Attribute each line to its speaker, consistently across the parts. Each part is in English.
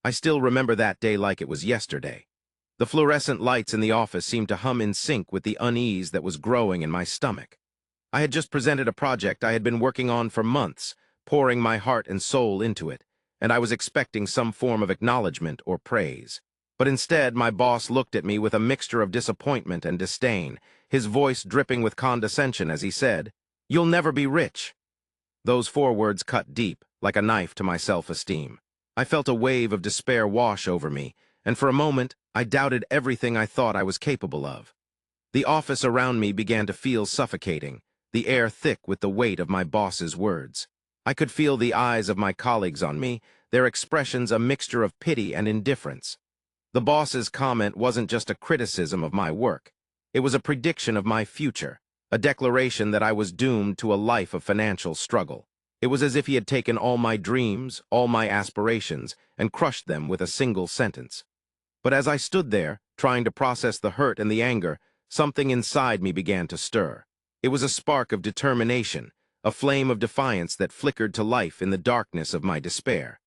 Speaker 1: I still remember that day like it was yesterday. The fluorescent lights in the office seemed to hum in sync with the unease that was growing in my stomach. I had just presented a project I had been working on for months, pouring my heart and soul into it, and I was expecting some form of acknowledgement or praise. But instead, my boss looked at me with a mixture of disappointment and disdain, his voice dripping with condescension as he said, "You'll never be rich." Those 4 words cut deep, like a knife to my self-esteem. I felt a wave of despair wash over me, and for a moment, I doubted everything I thought I was capable of. The office around me began to feel suffocating, the air thick with the weight of my boss's words. I could feel the eyes of my colleagues on me, their expressions a mixture of pity and indifference. The boss's comment wasn't just a criticism of my work. It was a prediction of my future, a declaration that I was doomed to a life of financial struggle. It was as if he had taken all my dreams, all my aspirations, and crushed them with a single sentence. But as I stood there, trying to process the hurt and the anger, something inside me began to stir. It was a spark of determination, a flame of defiance that flickered to life in the darkness of my despair.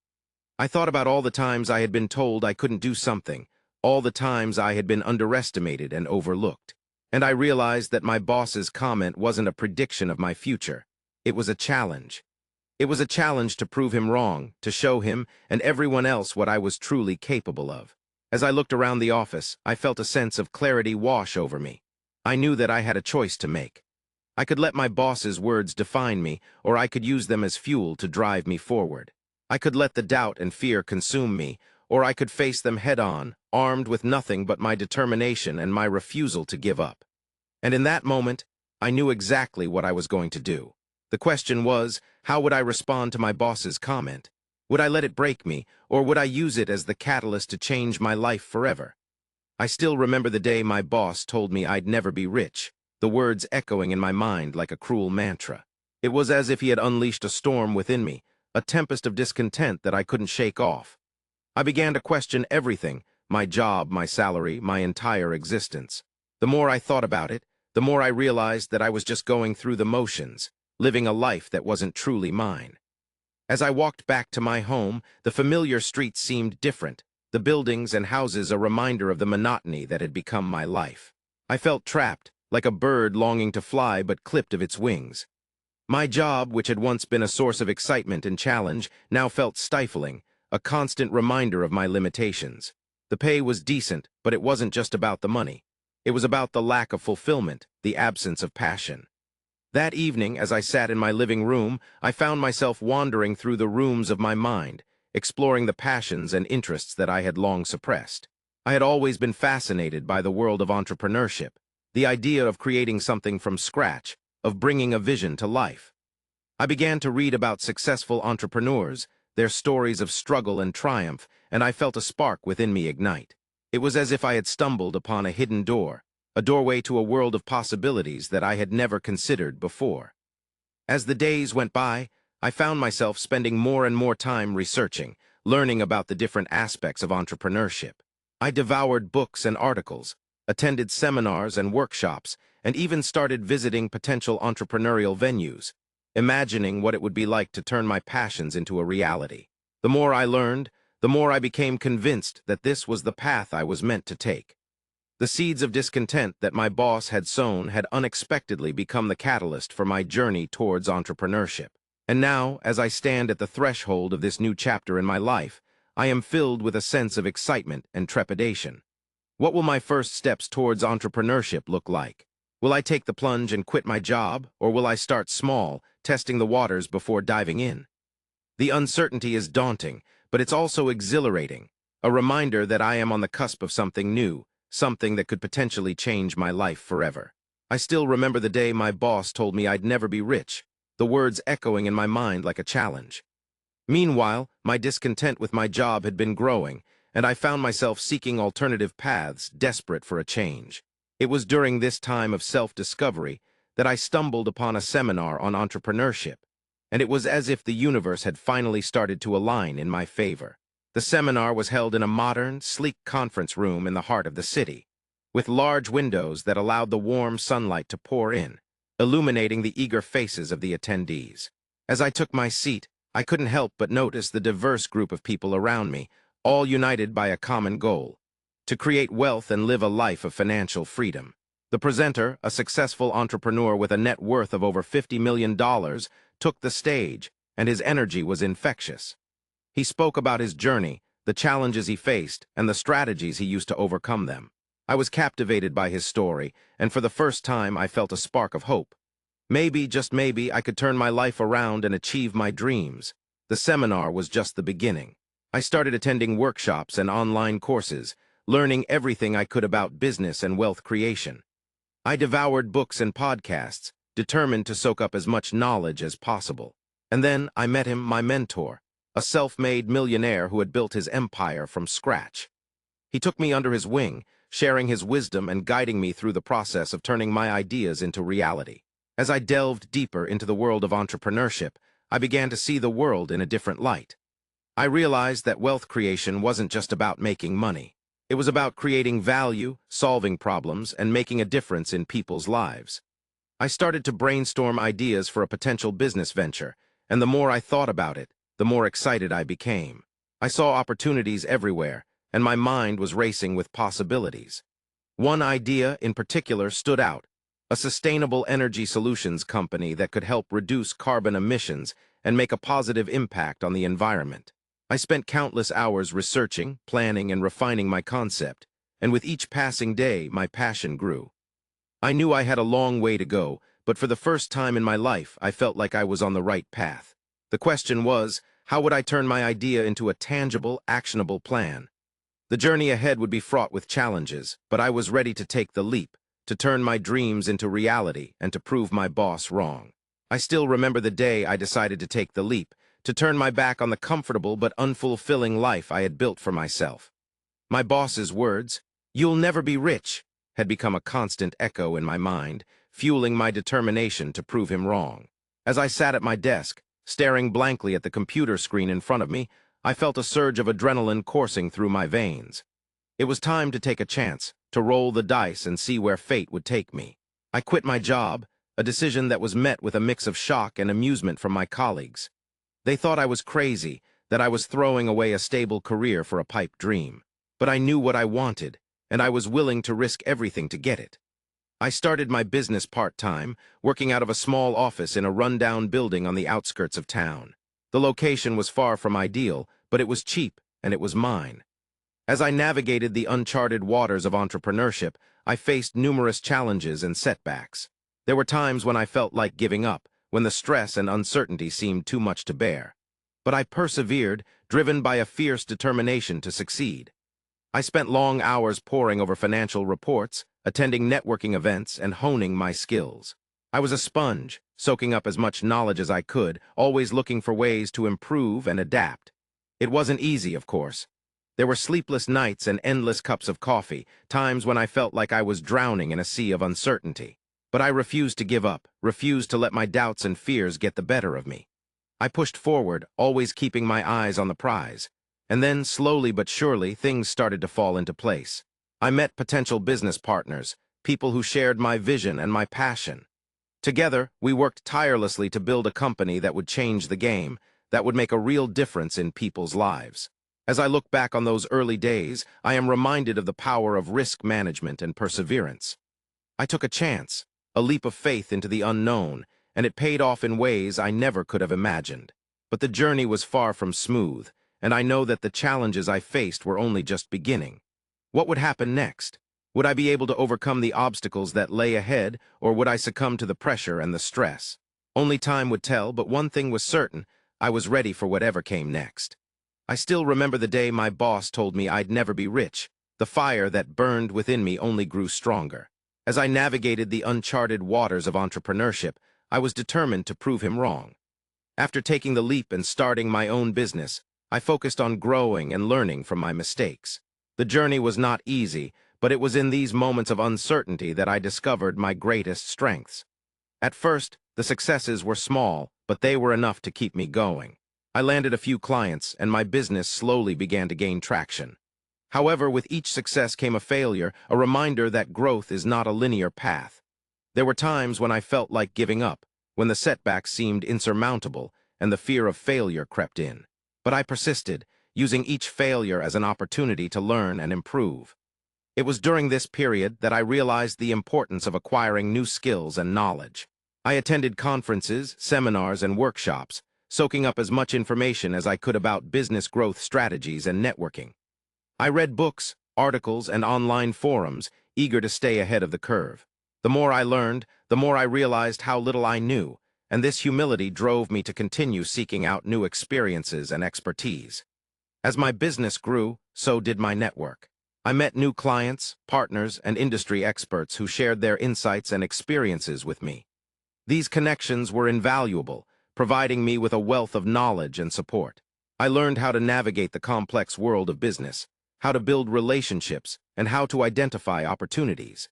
Speaker 1: I thought about all the times I had been told I couldn't do something, all the times I had been underestimated and overlooked. And I realized that my boss's comment wasn't a prediction of my future. It was a challenge. It was a challenge to prove him wrong, to show him and everyone else what I was truly capable of. As I looked around the office, I felt a sense of clarity wash over me. I knew that I had a choice to make. I could let my boss's words define me, or I could use them as fuel to drive me forward. I could let the doubt and fear consume me, or I could face them head-on, armed with nothing but my determination and my refusal to give up. And in that moment, I knew exactly what I was going to do. The question was, how would I respond to my boss's comment? Would I let it break me, or would I use it as the catalyst to change my life forever? I still remember the day my boss told me I'd never be rich, the words echoing in my mind like a cruel mantra. It was as if he had unleashed a storm within me, a tempest of discontent that I couldn't shake off. I began to question everything, my job, my salary, my entire existence. The more I thought about it, the more I realized that I was just going through the motions, living a life that wasn't truly mine. As I walked back to my home, the familiar streets seemed different, the buildings and houses a reminder of the monotony that had become my life. I felt trapped, like a bird longing to fly but clipped of its wings. My job, which had once been a source of excitement and challenge, now felt stifling, a constant reminder of my limitations. The pay was decent, but it wasn't just about the money. It was about the lack of fulfillment, the absence of passion. That evening, as I sat in my living room, I found myself wandering through the rooms of my mind, exploring the passions and interests that I had long suppressed. I had always been fascinated by the world of entrepreneurship, the idea of creating something from scratch, of bringing a vision to life. I began to read about successful entrepreneurs, their stories of struggle and triumph, and I felt a spark within me ignite. It was as if I had stumbled upon a hidden door, a doorway to a world of possibilities that I had never considered before. As the days went by, I found myself spending more and more time researching, learning about the different aspects of entrepreneurship. I devoured books and articles, attended seminars and workshops, and even started visiting potential entrepreneurial venues, imagining what it would be like to turn my passions into a reality. The more I learned, the more I became convinced that this was the path I was meant to take. The seeds of discontent that my boss had sown had unexpectedly become the catalyst for my journey towards entrepreneurship. And now, as I stand at the threshold of this new chapter in my life, I am filled with a sense of excitement and trepidation. What will my first steps towards entrepreneurship look like? Will I take the plunge and quit my job, or will I start small, testing the waters before diving in? The uncertainty is daunting, but it's also exhilarating, a reminder that I am on the cusp of something new, something that could potentially change my life forever. I still remember the day my boss told me I'd never be rich, the words echoing in my mind like a challenge. Meanwhile, my discontent with my job had been growing, and I found myself seeking alternative paths, desperate for a change. It was during this time of self-discovery that I stumbled upon a seminar on entrepreneurship, and it was as if the universe had finally started to align in my favor. The seminar was held in a modern, sleek conference room in the heart of the city, with large windows that allowed the warm sunlight to pour in, illuminating the eager faces of the attendees. As I took my seat, I couldn't help but notice the diverse group of people around me, all united by a common goal: to create wealth and live a life of financial freedom. The presenter, a successful entrepreneur with a net worth of over $50 million, took the stage, and his energy was infectious. He spoke about his journey, the challenges he faced, and the strategies he used to overcome them. I was captivated by his story, and for the first time I felt a spark of hope. Maybe, just maybe, I could turn my life around and achieve my dreams. The seminar was just the beginning. I started attending workshops and online courses, learning everything I could about business and wealth creation. I devoured books and podcasts, determined to soak up as much knowledge as possible. And then I met him, my mentor, a self-made millionaire who had built his empire from scratch. He took me under his wing, sharing his wisdom and guiding me through the process of turning my ideas into reality. As I delved deeper into the world of entrepreneurship, I began to see the world in a different light. I realized that wealth creation wasn't just about making money. It was about creating value, solving problems, and making a difference in people's lives. I started to brainstorm ideas for a potential business venture, and the more I thought about it, the more excited I became. I saw opportunities everywhere, and my mind was racing with possibilities. One idea in particular stood out: a sustainable energy solutions company that could help reduce carbon emissions and make a positive impact on the environment. I spent countless hours researching, planning, and refining my concept, and with each passing day, my passion grew. I knew I had a long way to go, but for the first time in my life, I felt like I was on the right path. The question was, how would I turn my idea into a tangible, actionable plan? The journey ahead would be fraught with challenges, but I was ready to take the leap, to turn my dreams into reality and to prove my boss wrong. I still remember the day I decided to take the leap, to turn my back on the comfortable but unfulfilling life I had built for myself. My boss's words, "You'll never be rich," had become a constant echo in my mind, fueling my determination to prove him wrong. As I sat at my desk, staring blankly at the computer screen in front of me, I felt a surge of adrenaline coursing through my veins. It was time to take a chance, to roll the dice and see where fate would take me. I quit my job, a decision that was met with a mix of shock and amusement from my colleagues. They thought I was crazy, that I was throwing away a stable career for a pipe dream. But I knew what I wanted, and I was willing to risk everything to get it. I started my business part-time, working out of a small office in a rundown building on the outskirts of town. The location was far from ideal, but it was cheap, and it was mine. As I navigated the uncharted waters of entrepreneurship, I faced numerous challenges and setbacks. There were times when I felt like giving up, when the stress and uncertainty seemed too much to bear. But I persevered, driven by a fierce determination to succeed. I spent long hours poring over financial reports, attending networking events, and honing my skills. I was a sponge, soaking up as much knowledge as I could, always looking for ways to improve and adapt. It wasn't easy, of course. There were sleepless nights and endless cups of coffee, times when I felt like I was drowning in a sea of uncertainty. But I refused to give up, refused to let my doubts and fears get the better of me. I pushed forward, always keeping my eyes on the prize. And then, slowly but surely, things started to fall into place. I met potential business partners, people who shared my vision and my passion. Together, we worked tirelessly to build a company that would change the game, that would make a real difference in people's lives. As I look back on those early days, I am reminded of the power of risk management and perseverance. I took a chance, a leap of faith into the unknown, and it paid off in ways I never could have imagined. But the journey was far from smooth, and I know that the challenges I faced were only just beginning. What would happen next? Would I be able to overcome the obstacles that lay ahead, or would I succumb to the pressure and the stress? Only time would tell, but one thing was certain: I was ready for whatever came next. I still remember the day my boss told me I'd never be rich. The fire that burned within me only grew stronger. As I navigated the uncharted waters of entrepreneurship, I was determined to prove him wrong. After taking the leap and starting my own business, I focused on growing and learning from my mistakes. The journey was not easy, but it was in these moments of uncertainty that I discovered my greatest strengths. At first, the successes were small, but they were enough to keep me going. I landed a few clients, and my business slowly began to gain traction. However, with each success came a failure, a reminder that growth is not a linear path. There were times when I felt like giving up, when the setbacks seemed insurmountable and the fear of failure crept in. But I persisted, using each failure as an opportunity to learn and improve. It was during this period that I realized the importance of acquiring new skills and knowledge. I attended conferences, seminars, and workshops, soaking up as much information as I could about business growth strategies and networking. I read books, articles, and online forums, eager to stay ahead of the curve. The more I learned, the more I realized how little I knew, and this humility drove me to continue seeking out new experiences and expertise. As my business grew, so did my network. I met new clients, partners, and industry experts who shared their insights and experiences with me. These connections were invaluable, providing me with a wealth of knowledge and support. I learned how to navigate the complex world of business, how to build relationships, and how to identify opportunities.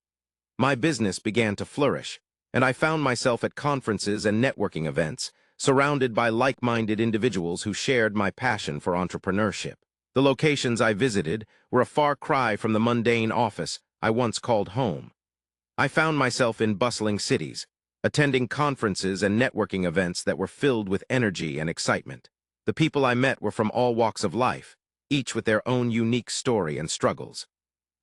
Speaker 1: My business began to flourish, and I found myself at conferences and networking events, surrounded by like-minded individuals who shared my passion for entrepreneurship. The locations I visited were a far cry from the mundane office I once called home. I found myself in bustling cities, attending conferences and networking events that were filled with energy and excitement. The people I met were from all walks of life, each with their own unique story and struggles.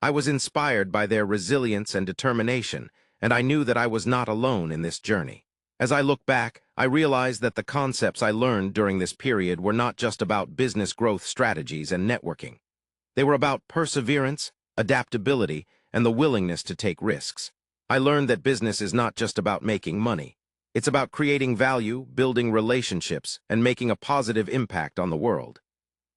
Speaker 1: I was inspired by their resilience and determination, and I knew that I was not alone in this journey. As I look back, I realized that the concepts I learned during this period were not just about business growth strategies and networking. They were about perseverance, adaptability, and the willingness to take risks. I learned that business is not just about making money. It's about creating value, building relationships, and making a positive impact on the world.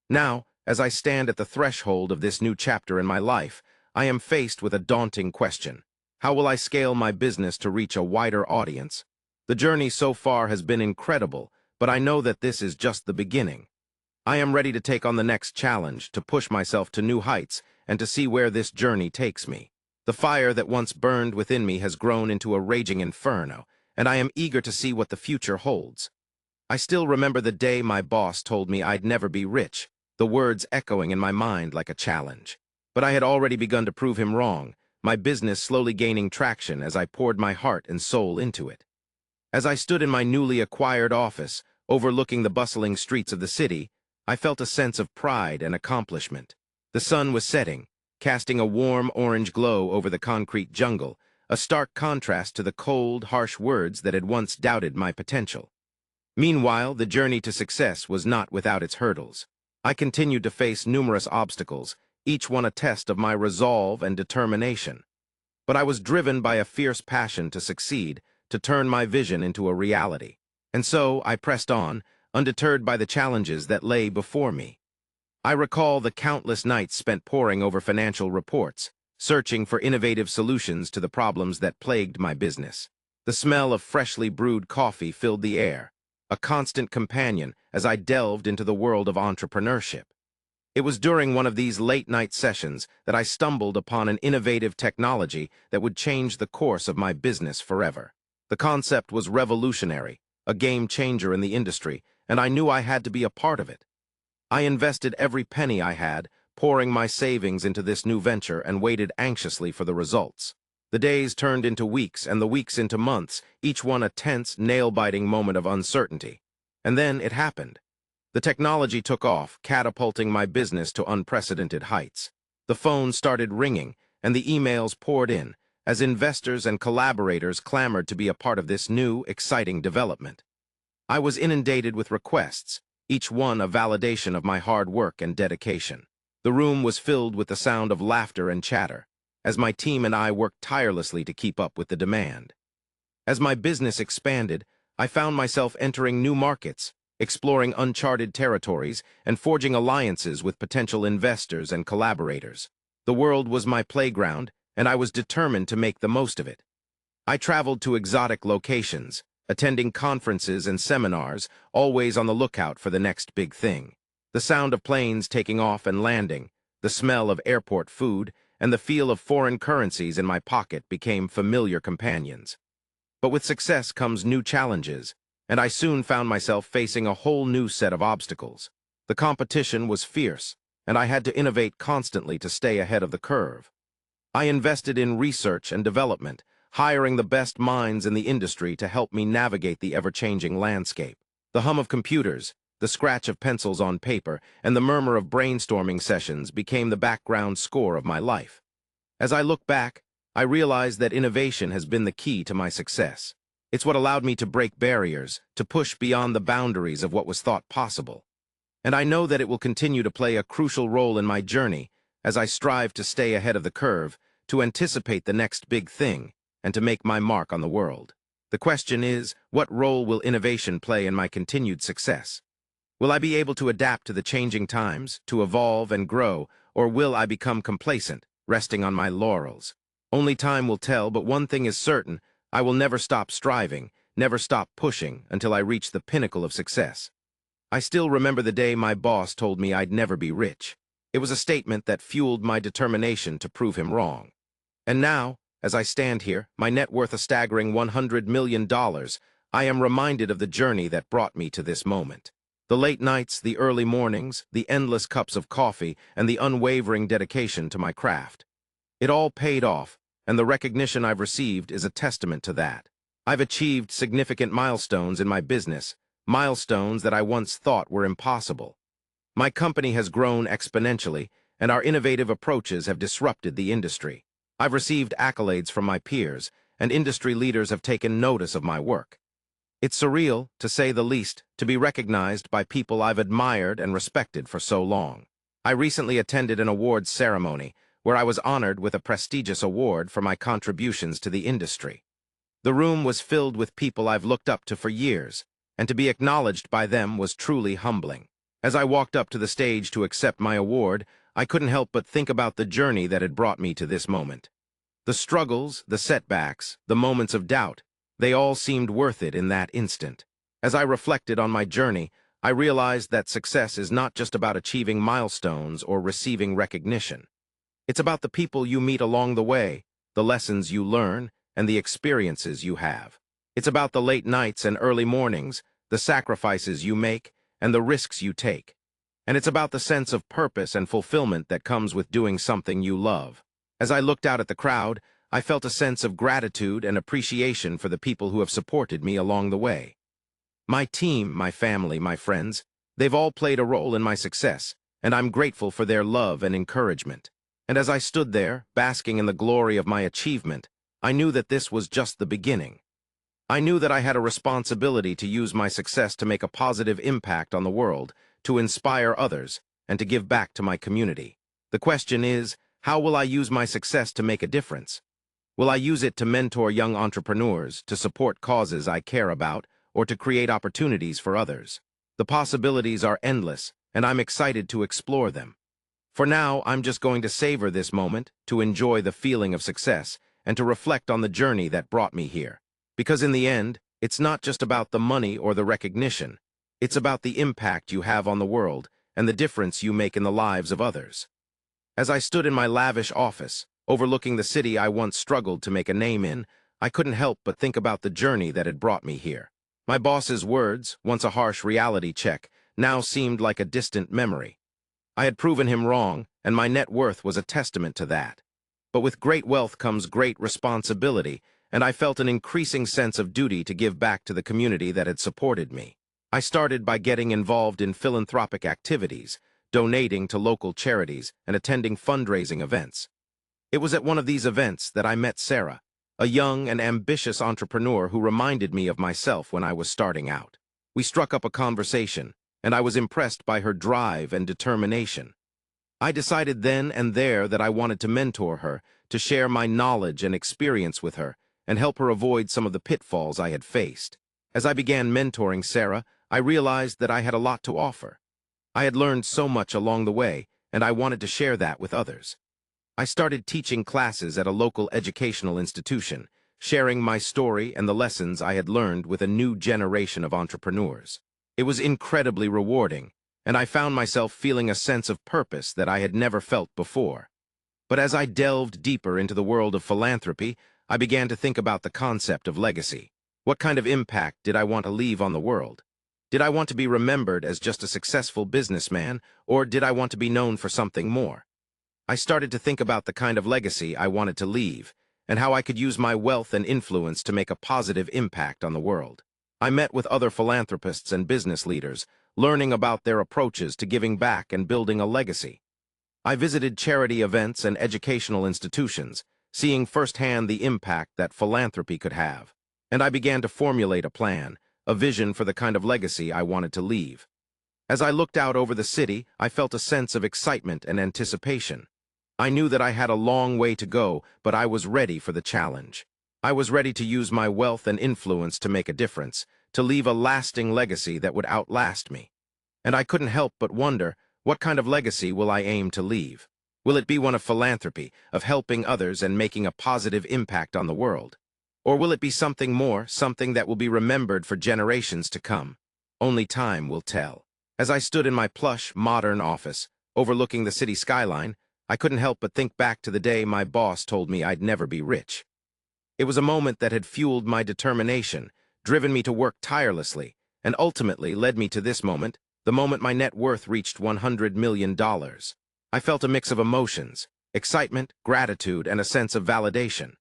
Speaker 1: Now, as I stand at the threshold of this new chapter in my life, I am faced with a daunting question. How will I scale my business to reach a wider audience? The journey so far has been incredible, but I know that this is just the beginning. I am ready to take on the next challenge, to push myself to new heights, and to see where this journey takes me. The fire that once burned within me has grown into a raging inferno, and I am eager to see what the future holds. I still remember the day my boss told me I'd never be rich, the words echoing in my mind like a challenge. But I had already begun to prove him wrong, my business slowly gaining traction as I poured my heart and soul into it. As I stood in my newly acquired office, overlooking the bustling streets of the city, I felt a sense of pride and accomplishment. The sun was setting, casting a warm orange glow over the concrete jungle, a stark contrast to the cold, harsh words that had once doubted my potential. Meanwhile, the journey to success was not without its hurdles. I continued to face numerous obstacles, each one a test of my resolve and determination. But I was driven by a fierce passion to succeed, to turn my vision into a reality. And so I pressed on, undeterred by the challenges that lay before me. I recall the countless nights spent poring over financial reports, searching for innovative solutions to the problems that plagued my business. The smell of freshly brewed coffee filled the air, a constant companion as I delved into the world of entrepreneurship. It was during one of these late-night sessions that I stumbled upon an innovative technology that would change the course of my business forever. The concept was revolutionary, a game-changer in the industry, and I knew I had to be a part of it. I invested every penny I had, pouring my savings into this new venture, and waited anxiously for the results. The days turned into weeks, and the weeks into months, each one a tense, nail-biting moment of uncertainty. And then it happened. The technology took off, catapulting my business to unprecedented heights. The phone started ringing, and the emails poured in, as investors and collaborators clamored to be a part of this new, exciting development. I was inundated with requests, each one a validation of my hard work and dedication. The room was filled with the sound of laughter and chatter, as my team and I worked tirelessly to keep up with the demand. As my business expanded, I found myself entering new markets, exploring uncharted territories, and forging alliances with potential investors and collaborators. The world was my playground, and I was determined to make the most of it. I traveled to exotic locations, attending conferences and seminars, always on the lookout for the next big thing. The sound of planes taking off and landing, the smell of airport food, and the feel of foreign currencies in my pocket became familiar companions. But with success comes new challenges, and I soon found myself facing a whole new set of obstacles. The competition was fierce, and I had to innovate constantly to stay ahead of the curve. I invested in research and development, hiring the best minds in the industry to help me navigate the ever-changing landscape. The hum of computers, The scratch of pencils on paper and the murmur of brainstorming sessions became the background score of my life. As I look back, I realize that innovation has been the key to my success. It's what allowed me to break barriers, to push beyond the boundaries of what was thought possible. And I know that it will continue to play a crucial role in my journey as I strive to stay ahead of the curve, to anticipate the next big thing, and to make my mark on the world. The question is, what role will innovation play in my continued success? Will I be able to adapt to the changing times, to evolve and grow, or will I become complacent, resting on my laurels? Only time will tell, but one thing is certain: I will never stop striving, never stop pushing until I reach the pinnacle of success. I still remember the day my boss told me I'd never be rich. It was a statement that fueled my determination to prove him wrong. And now, as I stand here, my net worth a staggering $100 million, I am reminded of the journey that brought me to this moment. The late nights, the early mornings, the endless cups of coffee, and the unwavering dedication to my craft. It all paid off, and the recognition I've received is a testament to that. I've achieved significant milestones in my business, milestones that I once thought were impossible. My company has grown exponentially, and our innovative approaches have disrupted the industry. I've received accolades from my peers, and industry leaders have taken notice of my work. It's surreal, to say the least, to be recognized by people I've admired and respected for so long. I recently attended an awards ceremony where I was honored with a prestigious award for my contributions to the industry. The room was filled with people I've looked up to for years, and to be acknowledged by them was truly humbling. As I walked up to the stage to accept my award, I couldn't help but think about the journey that had brought me to this moment. The struggles, the setbacks, the moments of doubt, they all seemed worth it in that instant. As I reflected on my journey, I realized that success is not just about achieving milestones or receiving recognition. It's about the people you meet along the way, the lessons you learn, and the experiences you have. It's about the late nights and early mornings, the sacrifices you make, and the risks you take. And it's about the sense of purpose and fulfillment that comes with doing something you love. As I looked out at the crowd, I felt a sense of gratitude and appreciation for the people who have supported me along the way. My team, my family, my friends, they've all played a role in my success, and I'm grateful for their love and encouragement. And as I stood there, basking in the glory of my achievement, I knew that this was just the beginning. I knew that I had a responsibility to use my success to make a positive impact on the world, to inspire others, and to give back to my community. The question is, how will I use my success to make a difference? Will I use it to mentor young entrepreneurs, to support causes I care about, or to create opportunities for others? The possibilities are endless, and I'm excited to explore them. For now, I'm just going to savor this moment, to enjoy the feeling of success, and to reflect on the journey that brought me here. Because in the end, it's not just about the money or the recognition. It's about the impact you have on the world and the difference you make in the lives of others. As I stood in my lavish office, overlooking the city I once struggled to make a name in, I couldn't help but think about the journey that had brought me here. My boss's words, once a harsh reality check, now seemed like a distant memory. I had proven him wrong, and my net worth was a testament to that. But with great wealth comes great responsibility, and I felt an increasing sense of duty to give back to the community that had supported me. I started by getting involved in philanthropic activities, donating to local charities, and attending fundraising events. It was at one of these events that I met Sarah, a young and ambitious entrepreneur who reminded me of myself when I was starting out. We struck up a conversation, and I was impressed by her drive and determination. I decided then and there that I wanted to mentor her, to share my knowledge and experience with her, and help her avoid some of the pitfalls I had faced. As I began mentoring Sarah, I realized that I had a lot to offer. I had learned so much along the way, and I wanted to share that with others. I started teaching classes at a local educational institution, sharing my story and the lessons I had learned with a new generation of entrepreneurs. It was incredibly rewarding, and I found myself feeling a sense of purpose that I had never felt before. But as I delved deeper into the world of philanthropy, I began to think about the concept of legacy. What kind of impact did I want to leave on the world? Did I want to be remembered as just a successful businessman, or did I want to be known for something more? I started to think about the kind of legacy I wanted to leave, and how I could use my wealth and influence to make a positive impact on the world. I met with other philanthropists and business leaders, learning about their approaches to giving back and building a legacy. I visited charity events and educational institutions, seeing firsthand the impact that philanthropy could have. And I began to formulate a plan, a vision for the kind of legacy I wanted to leave. As I looked out over the city, I felt a sense of excitement and anticipation. I knew that I had a long way to go, but I was ready for the challenge. I was ready to use my wealth and influence to make a difference, to leave a lasting legacy that would outlast me. And I couldn't help but wonder, what kind of legacy will I aim to leave? Will it be one of philanthropy, of helping others and making a positive impact on the world? Or will it be something more, something that will be remembered for generations to come? Only time will tell. As I stood in my plush, modern office, overlooking the city skyline, I couldn't help but think back to the day my boss told me I'd never be rich. It was a moment that had fueled my determination, driven me to work tirelessly, and ultimately led me to this moment, the moment my net worth reached $100 million. I felt a mix of emotions, excitement, gratitude, and a sense of validation.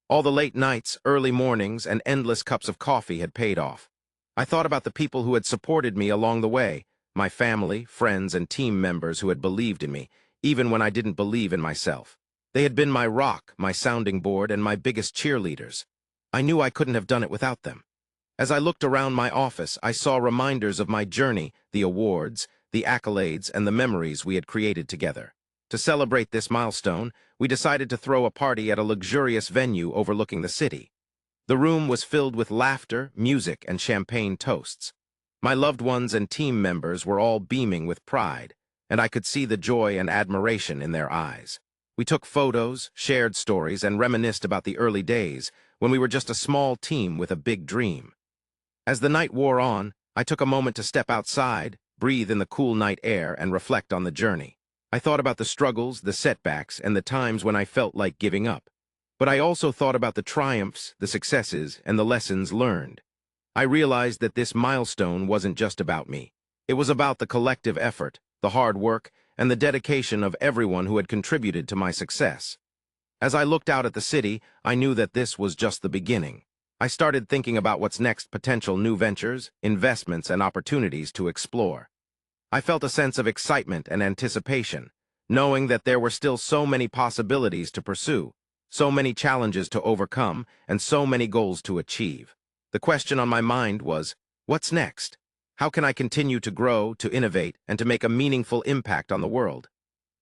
Speaker 1: All the late nights, early mornings, and endless cups of coffee had paid off. I thought about the people who had supported me along the way, my family, friends, and team members who had believed in me, even when I didn't believe in myself. They had been my rock, my sounding board, and my biggest cheerleaders. I knew I couldn't have done it without them. As I looked around my office, I saw reminders of my journey, the awards, the accolades, and the memories we had created together. To celebrate this milestone, we decided to throw a party at a luxurious venue overlooking the city. The room was filled with laughter, music, and champagne toasts. My loved ones and team members were all beaming with pride, and I could see the joy and admiration in their eyes. We took photos, shared stories, and reminisced about the early days when we were just a small team with a big dream. As the night wore on, I took a moment to step outside, breathe in the cool night air, and reflect on the journey. I thought about the struggles, the setbacks, and the times when I felt like giving up. But I also thought about the triumphs, the successes, and the lessons learned. I realized that this milestone wasn't just about me. It was about the collective effort, the hard work, and the dedication of everyone who had contributed to my success. As I looked out at the city, I knew that this was just the beginning. I started thinking about what's next, potential new ventures, investments, and opportunities to explore. I felt a sense of excitement and anticipation, knowing that there were still so many possibilities to pursue, so many challenges to overcome, and so many goals to achieve. The question on my mind was, what's next? How can I continue to grow, to innovate, and to make a meaningful impact on the world?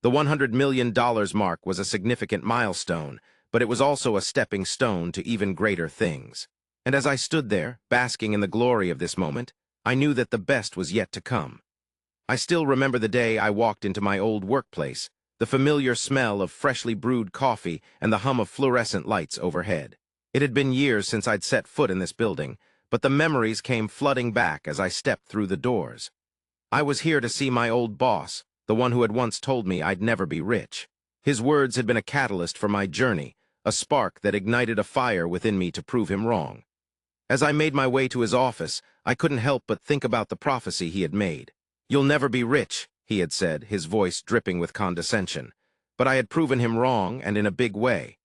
Speaker 1: The $100 million mark was a significant milestone, but it was also a stepping stone to even greater things. And as I stood there, basking in the glory of this moment, I knew that the best was yet to come. I still remember the day I walked into my old workplace, the familiar smell of freshly brewed coffee and the hum of fluorescent lights overhead. It had been years since I'd set foot in this building, but the memories came flooding back as I stepped through the doors. I was here to see my old boss, the one who had once told me I'd never be rich. His words had been a catalyst for my journey, a spark that ignited a fire within me to prove him wrong. As I made my way to his office, I couldn't help but think about the prophecy he had made. "You'll never be rich," he had said, his voice dripping with condescension. But I had proven him wrong, and in a big way.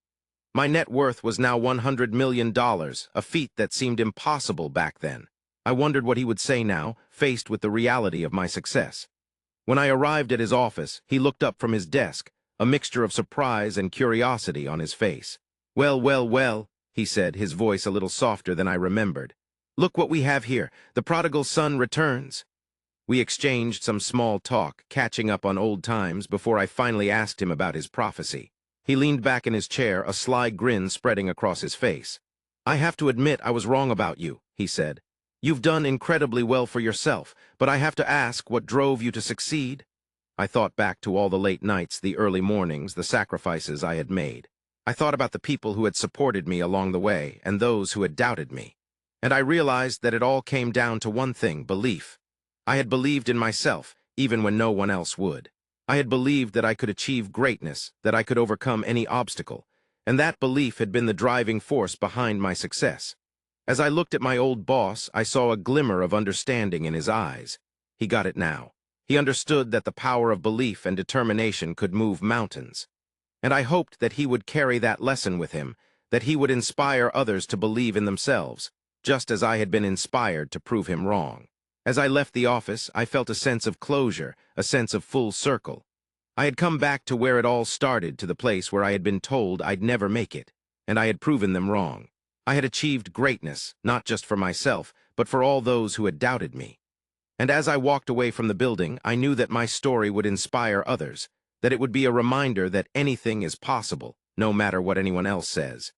Speaker 1: My net worth was now $100 million, a feat that seemed impossible back then. I wondered what he would say now, faced with the reality of my success. When I arrived at his office, he looked up from his desk, a mixture of surprise and curiosity on his face. "Well, well, well," he said, his voice a little softer than I remembered. "Look what we have here. The prodigal son returns." We exchanged some small talk, catching up on old times before I finally asked him about his prophecy. He leaned back in his chair, a sly grin spreading across his face. "I have to admit I was wrong about you," he said. "You've done incredibly well for yourself, but I have to ask, what drove you to succeed?" I thought back to all the late nights, the early mornings, the sacrifices I had made. I thought about the people who had supported me along the way and those who had doubted me. And I realized that it all came down to one thing: belief. I had believed in myself, even when no one else would. I had believed that I could achieve greatness, that I could overcome any obstacle, and that belief had been the driving force behind my success. As I looked at my old boss, I saw a glimmer of understanding in his eyes. He got it now. He understood that the power of belief and determination could move mountains. And I hoped that he would carry that lesson with him, that he would inspire others to believe in themselves, just as I had been inspired to prove him wrong. As I left the office, I felt a sense of closure, a sense of full circle. I had come back to where it all started, to the place where I had been told I'd never make it, and I had proven them wrong. I had achieved greatness, not just for myself, but for all those who had doubted me. And as I walked away from the building, I knew that my story would inspire others, that it would be a reminder that anything is possible, no matter what anyone else says.